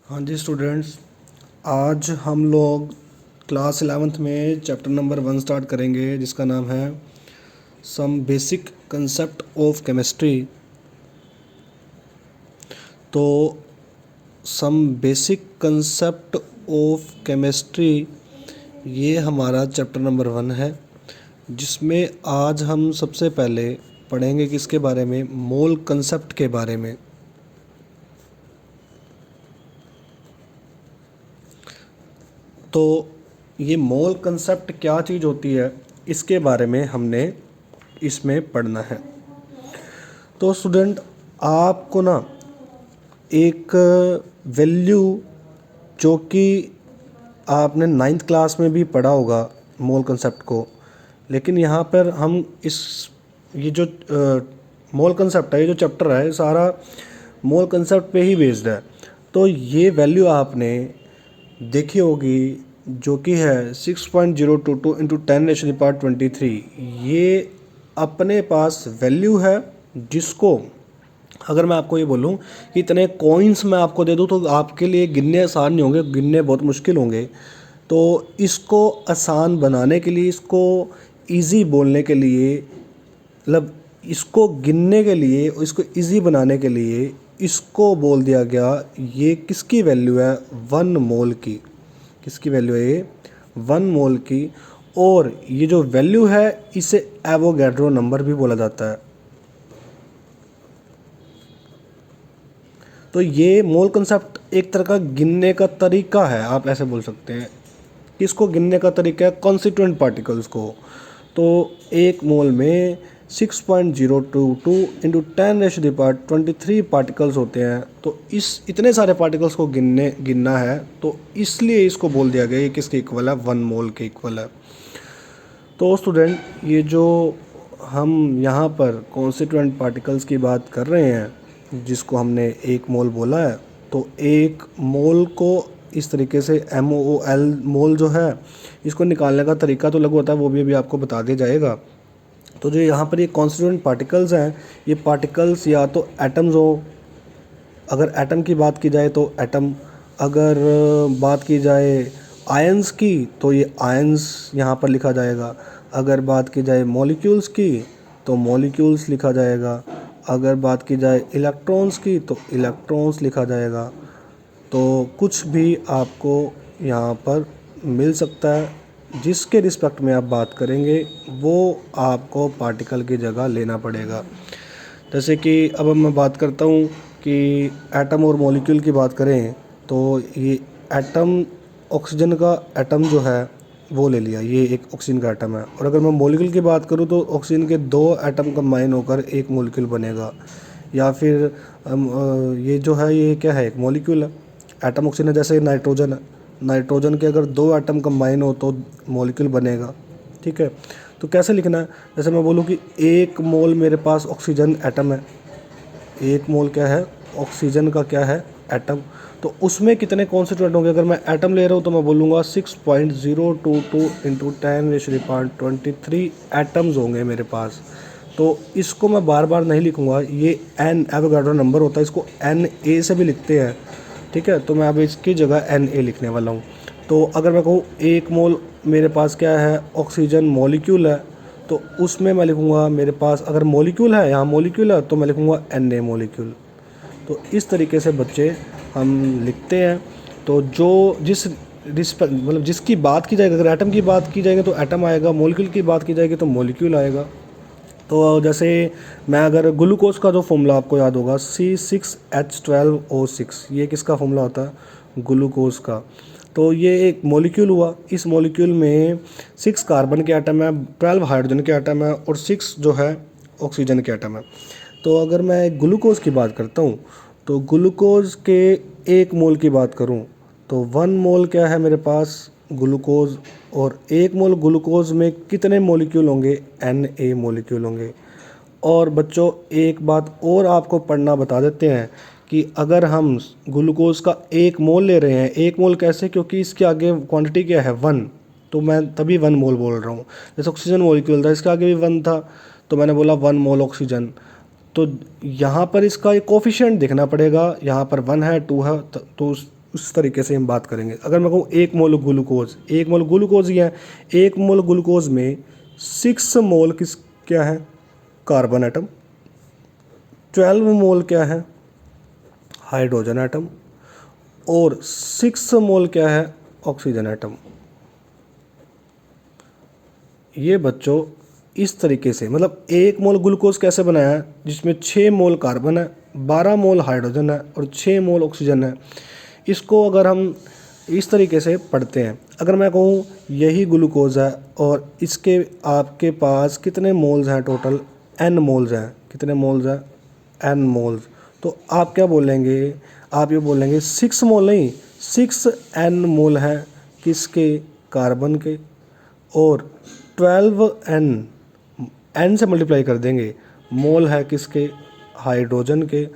हाँ जी स्टूडेंट्स, आज हम लोग क्लास 11th में चैप्टर नंबर 1 स्टार्ट करेंगे जिसका नाम है some basic concept of chemistry. तो some basic concept of chemistry ये हमारा चैप्टर नंबर 1 है, जिसमें आज हम सबसे पहले पढ़ेंगे किसके बारे में, मोल कंसेप्ट के बारे में। तो ये मोल कंसेप्ट क्या चीज़ होती है, इसके बारे में हमने इसमें पढ़ना है। तो स्टूडेंट, आपको ना एक वैल्यू जो कि आपने 9th क्लास में भी पढ़ा होगा मोल कंसेप्ट को, लेकिन यहाँ पर हम ये जो मोल कंसेप्ट है, ये जो चैप्टर है सारा मोल कंसेप्ट पे ही बेस्ड है। तो ये वैल्यू आपने देखी होगी जो कि है 6.022 इंटू 10⁻23। ये अपने पास वैल्यू है जिसको अगर मैं आपको ये बोलूँ कि इतने कॉइन्स मैं आपको दे दूँ तो आपके लिए गिनने आसान नहीं होंगे, गिनने बहुत मुश्किल होंगे। तो इसको आसान बनाने के लिए, इसको इजी बोलने के लिए, मतलब इसको गिनने के लिए, इसको इजी बनाने के लिए इसको बोल दिया गया, ये किसकी वैल्यू है, 1 मोल की। किसकी वैल्यू है ये, 1 मोल की। और ये जो वैल्यू है इसे एवोगैड्रो नंबर भी बोला जाता है। तो ये मोल कंसेप्ट एक तरह का गिनने का तरीका है, आप ऐसे बोल सकते हैं। किसको गिनने का तरीका है, कॉन्स्टिट्यूएंट पार्टिकल्स को। तो एक मोल में 6.022 इंटू 10⁻23 पार्टिकल्स होते हैं। तो इस इतने सारे पार्टिकल्स को गिनना है, तो इसलिए इसको बोल दिया गया ये किसके इक्वल है, 1 मोल के इक्वल है। तो स्टूडेंट, ये जो हम यहाँ पर कॉन्स्टिट्यूएंट पार्टिकल्स की बात कर रहे हैं, जिसको हमने एक मोल बोला है, तो एक मोल को इस तरीके से MOL मोल जो है, इसको निकालने का तरीका तो लघु होता है, वो भी अभी आपको बता दिया जाएगा। तो जो यहाँ पर ये कॉन्स्टिट्यूएंट पार्टिकल्स हैं, ये पार्टिकल्स या तो एटम्स हो, अगर एटम की बात की जाए तो एटम, अगर बात की जाए आयंस की तो ये आयंस यहाँ पर लिखा जाएगा, अगर बात की जाए मॉलिक्यूल्स की तो मॉलिक्यूल्स लिखा जाएगा, अगर बात की जाए इलेक्ट्रॉन्स की तो इलेक्ट्रॉन्स लिखा जाएगा। तो कुछ भी आपको यहाँ पर मिल सकता है, जिसके रिस्पेक्ट में आप बात करेंगे वो आपको पार्टिकल की जगह लेना पड़ेगा। जैसे कि अब मैं बात करता हूँ कि एटम और मॉलिक्यूल की बात करें, तो ये एटम, ऑक्सीजन का एटम जो है वो ले लिया, ये एक ऑक्सीजन का एटम है। और अगर मैं मॉलिक्यूल की बात करूँ तो ऑक्सीजन के 2 एटम कंबाइन होकर एक मॉलिक्यूल बनेगा। या फिर ये जो है ये क्या है, एक मॉलिक्यूल है। एटम ऑक्सीजन है, जैसे नाइट्रोजन है, नाइट्रोजन के अगर 2 एटम कंबाइन हो तो मॉलिक्यूल बनेगा। ठीक है, तो कैसे लिखना है, जैसे मैं बोलूँ कि 1 मोल मेरे पास ऑक्सीजन एटम है। 1 मोल क्या है, ऑक्सीजन का क्या है, एटम। तो उसमें कितने कॉन्स्टिट्यूएंट होंगे, अगर मैं एटम ले रहा हूँ तो मैं बोलूँगा 6.022 इंटू 10⁻23 एटम्स होंगे मेरे पास। तो इसको मैं बार बार नहीं लिखूँगा, ये N एवोगाड्रो नंबर होता है, इसको NA से भी लिखते हैं। ठीक है, तो मैं अब इसकी जगह NA लिखने वाला हूँ। तो अगर मैं कहूँ 1 मोल मेरे पास क्या है, ऑक्सीजन मॉलिक्यूल है, तो उसमें मैं लिखूँगा मेरे पास, अगर मॉलिक्यूल है, यहाँ मॉलिक्यूल है, तो मैं लिखूँगा NA मॉलिक्यूल। तो इस तरीके से बच्चे हम लिखते हैं। तो जो जिस रिस्पेक्ट, मतलब जिसकी बात की जाएगी, अगर एटम की बात की जाएगी तो एटम आएगा, मॉलिक्यूल की बात की जाएगी तो मॉलिक्यूल आएगा। तो जैसे मैं अगर ग्लूकोज का जो फॉर्मूला आपको याद होगा, C6H12O6, ये किसका फॉर्मूला होता है, ग्लूकोज का। तो ये एक मॉलिक्यूल हुआ, इस मॉलिक्यूल में 6 कार्बन के एटम है, 12 हाइड्रोजन के एटम है और 6 जो है ऑक्सीजन के एटम है। तो अगर मैं ग्लूकोज की बात करता हूँ, तो ग्लूकोज के 1 मोल की बात करूँ तो 1 मोल क्या है मेरे पास, ग्लूकोज। और 1 मोल ग्लूकोज में कितने मॉलिक्यूल होंगे, Na मॉलिक्यूल होंगे। और बच्चों, एक बात और आपको पढ़ना बता देते हैं कि अगर हम ग्लूकोज का 1 मोल ले रहे हैं, 1 मोल कैसे, क्योंकि इसके आगे क्वांटिटी क्या है, 1, तो मैं तभी 1 मोल बोल रहा हूँ। जैसे ऑक्सीजन मॉलिक्यूल था, इसके आगे भी 1 था, तो मैंने बोला 1 मोल ऑक्सीजन। तो यहाँ पर इसका एक कोफिशिएंट देखना पड़ेगा, यहाँ पर 1 है, 2 है, तो उस तरीके से हम बात करेंगे। अगर मैं कहूँ 1 मोल ग्लूकोज ही है, 1 मोल ग्लूकोज में 6 मोल क्या है, कार्बन एटम, 12 मोल क्या है, हाइड्रोजन एटम, और 6 मोल क्या है, ऑक्सीजन एटम। ये बच्चों इस तरीके से, मतलब 1 मोल ग्लूकोज कैसे बनाया है, जिसमें 6 मोल कार्बन है, 12 मोल हाइड्रोजन है और 6 मोल ऑक्सीजन है। इसको अगर हम इस तरीके से पढ़ते हैं, अगर मैं कहूँ यही ग्लूकोज है और इसके आपके पास कितने मोल्स हैं, टोटल n मोल्स हैं, कितने मोल्स हैं, n मोल्स, तो आप क्या बोलेंगे, आप ये बोलेंगे 6 मोल नहीं, 6n मोल है किसके, कार्बन के, और 12n से मल्टीप्लाई कर देंगे, मोल है किसके, हाइड्रोजन के,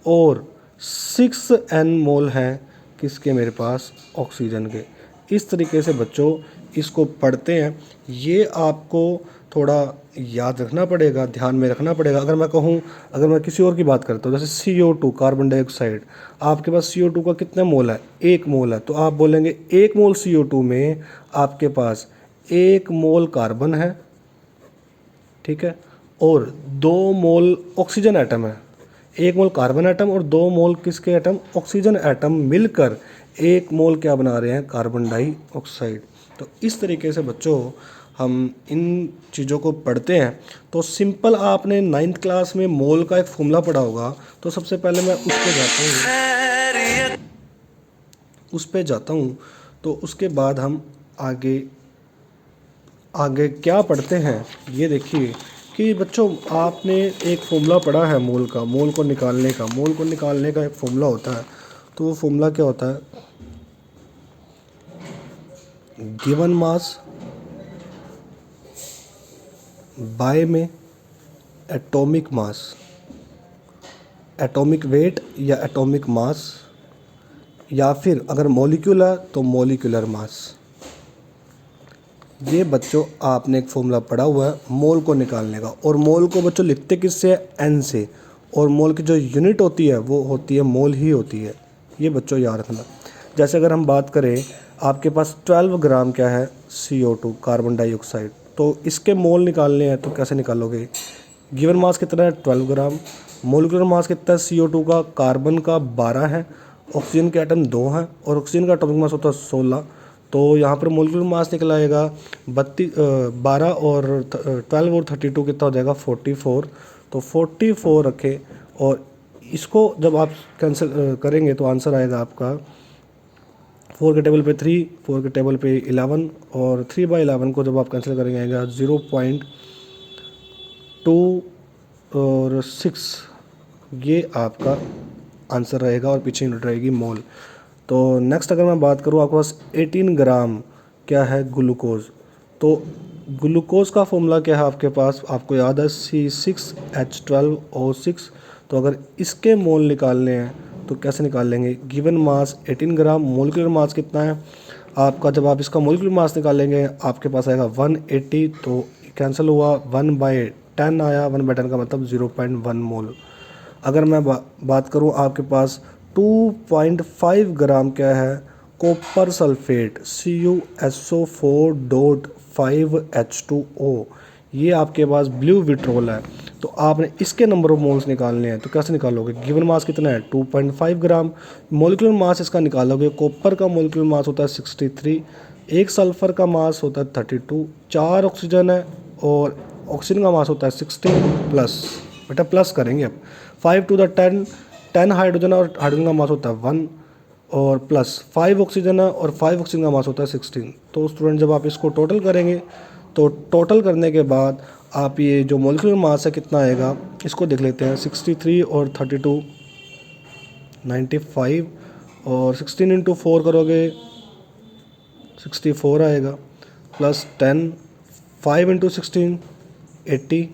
और 6n मोल है किसके, मेरे पास ऑक्सीजन के। इस तरीके से बच्चों इसको पढ़ते हैं। ये आपको थोड़ा याद रखना पड़ेगा, ध्यान में रखना पड़ेगा। अगर मैं कहूँ, अगर मैं किसी और की बात करता हूँ, जैसे CO2 कार्बन डाइऑक्साइड, आपके पास CO2 का कितना मोल है, 1 मोल है, तो आप बोलेंगे 1 मोल CO2 में आपके पास 1 मोल कार्बन है, ठीक है, और 2 मोल ऑक्सीजन एटम है। 1 मोल कार्बन एटम और 2 मोल किसके एटम, ऑक्सीजन एटम, मिलकर 1 मोल क्या बना रहे हैं, कार्बन डाइऑक्साइड। तो इस तरीके से बच्चों हम इन चीज़ों को पढ़ते हैं। तो सिंपल आपने 9th क्लास में मोल का एक फॉर्मूला पढ़ा होगा, तो सबसे पहले मैं उस पे जाता हूँ, तो उसके बाद हम आगे क्या पढ़ते हैं, ये देखिए कि बच्चों आपने एक फॉर्मूला पढ़ा है मोल का, मोल को निकालने का एक फॉर्मूला होता है। तो वो फॉर्मूला क्या होता है, गिवन मास बाय में एटॉमिक मास, एटॉमिक वेट या एटॉमिक मास, या फिर अगर मॉलिक्यूल है तो मॉलिक्यूलर मास। ये बच्चों आपने एक फॉर्मूला पढ़ा हुआ है मोल को निकालने का, और मोल को बच्चों लिखते किससे है, n से, और मोल की जो यूनिट होती है वो होती है मोल ही होती है। ये बच्चों याद रखना। जैसे अगर हम बात करें, आपके पास 12 ग्राम क्या है, CO2 कार्बन डाइऑक्साइड, तो इसके मोल निकालने हैं तो कैसे निकालोगे, गिवन मास कितना है, 12 ग्राम, मोलिकुलर मास कितना है CO2 का, कार्बन का 12 है, ऑक्सीजन के एटम 2 हैं, और ऑक्सीजन का एटॉमिक मास होता है 16। तो यहाँ पर मोलिकुलर मास निकल आएगा 12 और 12 और 32 कितना हो जाएगा, 44। तो 44 रखें, और इसको जब आप कैंसिल करेंगे तो आंसर आएगा आपका 4 के टेबल पे 3, 4 के टेबल पे 11, और 3/11 को जब आप कैंसिल करेंगे आएगा 0.2 और 6, ये आपका आंसर रहेगा, और पीछे यूनिट रहेगी मोल। तो नेक्स्ट अगर मैं बात करूँ, आपके पास 18 ग्राम क्या है, ग्लूकोज। तो ग्लूकोज का फॉर्मूला क्या है आपके पास, आपको याद है, C6H12O6। तो अगर इसके मोल निकालने हैं तो कैसे निकाल लेंगे, गिवन मास 18 ग्राम, मोलिकुलर मास कितना है आपका, जब आप इसका मोलिकुलर मास निकालेंगे आपके पास आएगा 180, तो कैंसिल हुआ, 1/10 आया, 1/10 का मतलब 0.1 मोल। अगर मैं बात करूं, आपके पास 2.5 ग्राम क्या है, कॉपर सल्फेट, CuSO4.5H2O, ये आपके पास ब्लू विट्रोल है। तो आपने इसके नंबर ऑफ मोल्स निकालने हैं, तो कैसे निकालोगे, गिवन मास कितना है 2.5 ग्राम, मोलिकुलर मास इसका निकालोगे, कॉपर का मोलिकुलर मास होता है 63, एक सल्फर का मास होता है 32, 4 ऑक्सीजन है, और ऑक्सीजन का मास होता है 16 प्लस, बेटा प्लस करेंगे अब, 5 to the 10 हाइड्रोजन और हाइड्रोजन का मास होता है 1, और प्लस 5 ऑक्सीजन है और 5 ऑक्सीजन का मास होता है 16। तो स्टूडेंट जब आप इसको टोटल करेंगे, तो टोटल करने के बाद आप ये जो मोलिकुलर मास है कितना आएगा, इसको देख लेते हैं, 63 और 32 95, और 16 इंटू 4 करोगे 64 आएगा, प्लस 10, 5 इंटू 16 80,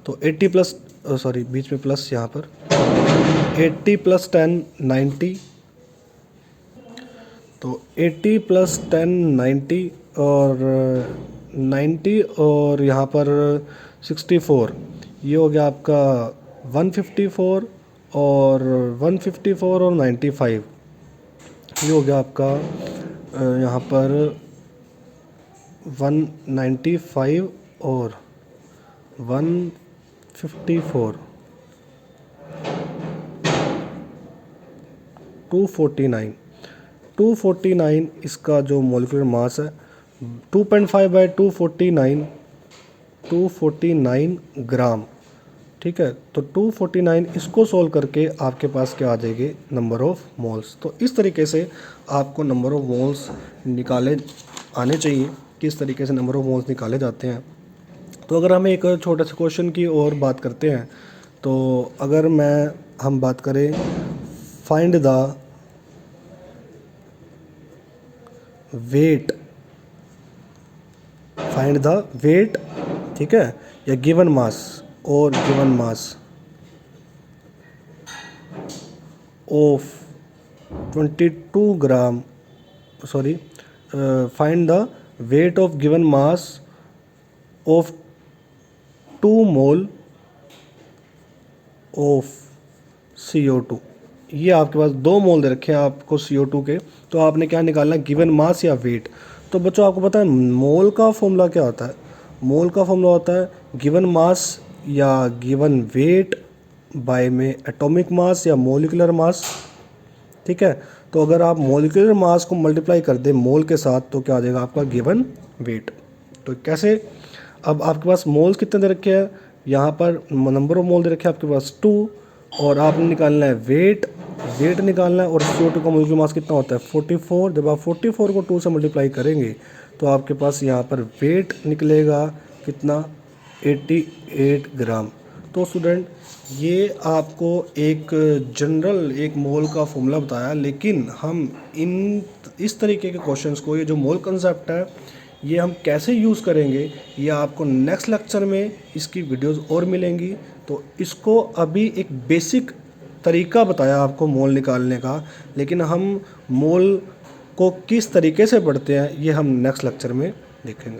तो 80 प्लस सॉरी बीच में प्लस यहाँ पर 80 प्लस 10 90, तो 80 प्लस 10 90, और 90 और यहाँ पर 64, ये हो गया आपका 154, और 154 और 95, ये हो गया आपका यहाँ पर 195 और 154, 249, 249 इसका जो मोलिकुलर मास है 2.5 बाई 249, 249 ग्राम। ठीक है, तो 249 इसको सोल्व करके आपके पास क्या आ जाएगी, नंबर ऑफ़ मोल्स। तो इस तरीके से आपको नंबर ऑफ़ मोल्स निकाले आने चाहिए, किस तरीके से नंबर ऑफ़ मोल्स निकाले जाते हैं। तो अगर हम एक छोटे से क्वेश्चन की और बात करते हैं, तो अगर हम बात करें find the weight, find the weight, ठीक है, या गिवन मास और given mass of 22 gram, sorry, find the weight of given mass of 2 mole of CO2। ये आपके पास 2 मोल दे रखे हैं आपको CO2 के, तो आपने क्या निकालना है, गिवन मास या वेट। तो बच्चों आपको पता है मोल का फॉर्मूला क्या होता है, मोल का फॉर्मूला होता है गिवन मास या गिवन वेट बाय में एटॉमिक मास या मोलिकुलर मास। ठीक है, तो अगर आप मोलिकुलर मास को मल्टीप्लाई कर दें मोल के साथ तो क्या आ जाएगा आपका गिवन वेट। तो कैसे, अब आपके पास मोल्स कितने दे रखे हैं, यहाँ पर नंबर ऑफ मोल दे रखे हैं आपके पास 2, और आपने निकालना है वेट, वेट निकालना है, और CO2 का मोलिकुलर मास कितना होता है 44। जब आप 44 को 2 से मल्टीप्लाई करेंगे तो आपके पास यहाँ पर वेट निकलेगा कितना, 88 ग्राम। तो स्टूडेंट ये आपको एक जनरल एक मोल का फॉर्मूला बताया, लेकिन हम इस तरीके के क्वेश्चंस को, ये जो मोल कंसेप्ट है ये हम कैसे यूज़ करेंगे, ये आपको नेक्स्ट लेक्चर में इसकी वीडियोस और मिलेंगी। तो इसको अभी एक बेसिक तरीका बताया आपको मोल निकालने का, लेकिन हम मोल को किस तरीके से पढ़ते हैं ये हम नेक्स्ट लेक्चर में देखेंगे।